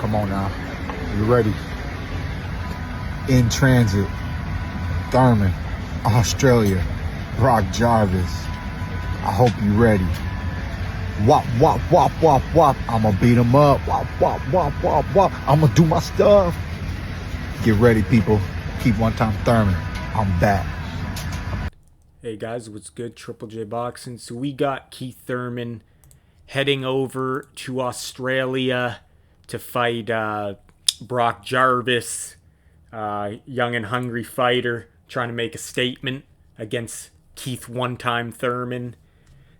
Come on now. You ready? In transit. Thurman, Australia. Brock Jarvis. I hope you ready. Wop, wop, wop, wop, wop. I'ma beat him up. Wop, wop, wop, wop, wop. I'ma do my stuff. Get ready, people. Keep one time Thurman. I'm back. Hey guys, what's good? Triple J Boxing. So we got Keith Thurman heading over to Australia to fight Brock Jarvis, young and hungry fighter, trying to make a statement against Keith one-time Thurman.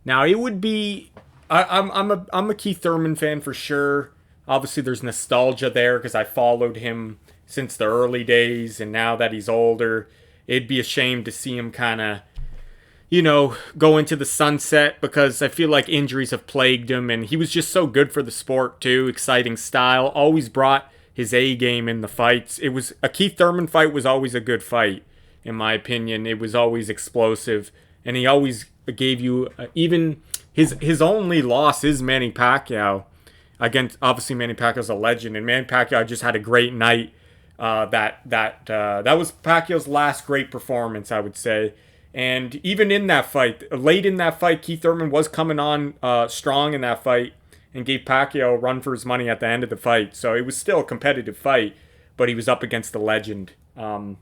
Now it would be, I'm a Keith Thurman fan for sure. Obviously there's nostalgia there because I followed him since the early days, and now that he's older, it'd be a shame to see him kind of, go into the sunset, because I feel like injuries have plagued him, and he was just so good for the sport too. Exciting style, always brought his A game in the fights. It was a Keith Thurman fight was always a good fight, in my opinion. It was always explosive, and he always gave you even his only loss is Manny Pacquiao. Against, obviously Manny Pacquiao's a legend, and Manny Pacquiao just had a great night. That was Pacquiao's last great performance, I would say. And even in that fight, late in that fight, Keith Thurman was coming on strong in that fight and gave Pacquiao a run for his money at the end of the fight. So it was still a competitive fight, but he was up against the legend. So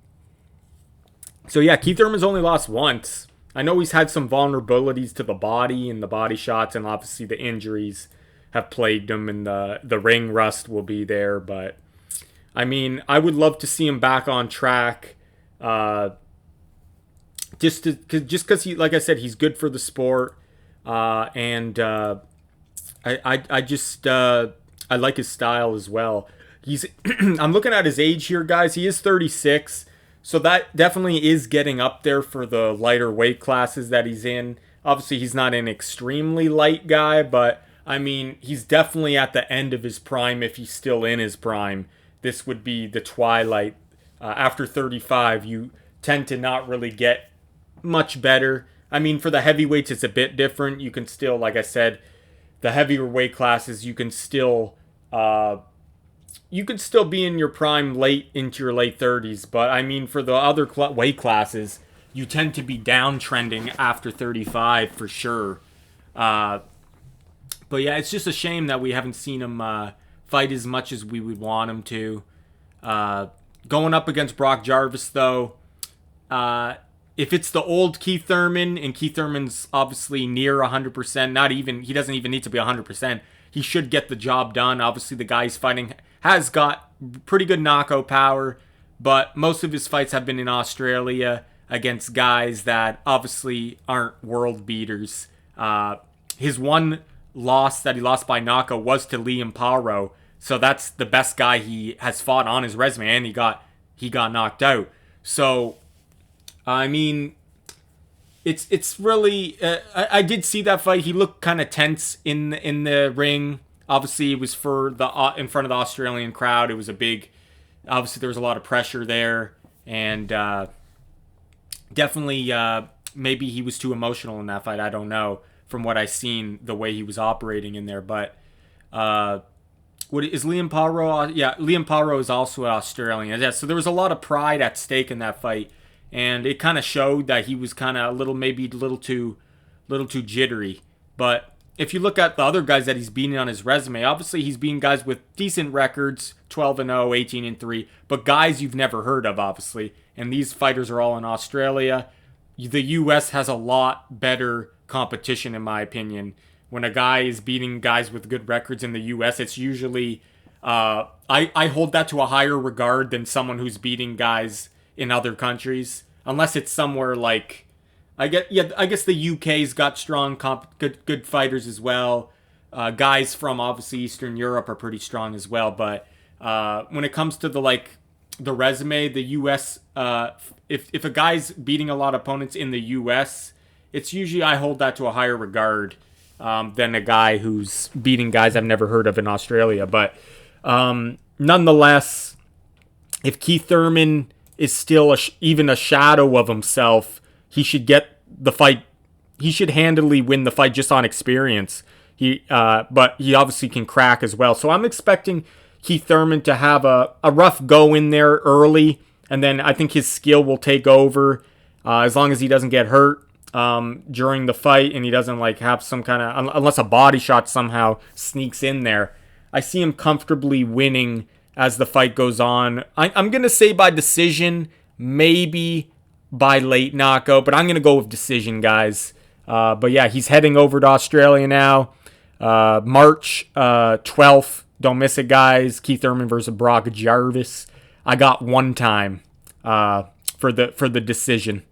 yeah, Keith Thurman's only lost once. I know he's had some vulnerabilities to the body and the body shots, and obviously the injuries have plagued him, and the ring rust will be there. But I mean, I would love to see him back on track. Just because he, like I said, he's good for the sport, and I like his style as well. He's I'm looking at his age here, guys. He is 36, so that definitely is getting up there for the lighter weight classes that he's in. Obviously, he's not an extremely light guy, but I mean, he's definitely at the end of his prime if he's still in his prime. This would be the twilight. After 35, you tend to not really get much better. I mean, for the heavyweights, it's a bit different. You can still, like I said, the heavier weight classes, you can still be in your prime late into your late 30s. But I mean, for the other weight classes, you tend to be downtrending after 35 for sure. But yeah, it's just a shame that we haven't seen him fight as much as we would want him to. Going up against Brock Jarvis, though, if it's the old Keith Thurman, and Keith Thurman's obviously near 100%, he doesn't even need to be 100%. He should get the job done. Obviously, the guy he's fighting has got pretty good knockout power, but most of his fights have been in Australia against guys that obviously aren't world beaters. His one loss that he lost by knockout was to Liam Paro, so that's the best guy he has fought on his resume, and he got knocked out. So I mean, it's really. I did see that fight. He looked kind of tense in the ring. Obviously, it was for in front of the Australian crowd. It was a big. Obviously, there was a lot of pressure there, and definitely maybe he was too emotional in that fight. I don't know, from what I seen, the way he was operating in there. But what is Liam Paro? Yeah, Liam Paro is also Australian. Yeah, so there was a lot of pride at stake in that fight. And it kind of showed that he was kind of a little too jittery. But if you look at the other guys that he's beating on his resume, obviously he's beating guys with decent records, 12-0, 18-3, but guys you've never heard of, obviously. And these fighters are all in Australia. The U.S. has a lot better competition, in my opinion. When a guy is beating guys with good records in the U.S., it's usually I hold that to a higher regard than someone who's beating guys in other countries, unless it's somewhere like I guess the UK's got strong good fighters as well. Guys from obviously Eastern Europe are pretty strong as well, but when it comes to the resume, the US, if a guy's beating a lot of opponents in the US, it's usually, I hold that to a higher regard than a guy who's beating guys I've never heard of in Australia. But nonetheless, if Keith Thurman is still even a shadow of himself, he should get the fight. He should handily win the fight just on experience. But he obviously can crack as well. So I'm expecting Keith Thurman to have a rough go in there early, and then I think his skill will take over as long as he doesn't get hurt during the fight and he doesn't like have some kind of, unless a body shot somehow sneaks in there. I see him comfortably winning as the fight goes on. I'm going to say by decision, maybe by late knockout, but I'm going to go with decision, guys. But yeah, he's heading over to Australia now. March 12th. Don't miss it, guys. Keith Thurman versus Brock Jarvis. I got one time for the decision.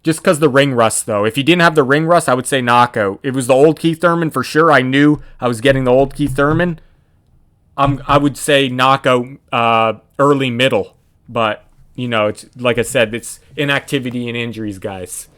Just because the ring rust, though. If he didn't have the ring rust, I would say knockout. It was the old Keith Thurman for sure. I knew I was getting the old Keith Thurman. I would say knockout early middle. But, you know, it's like I said, it's inactivity and injuries, guys.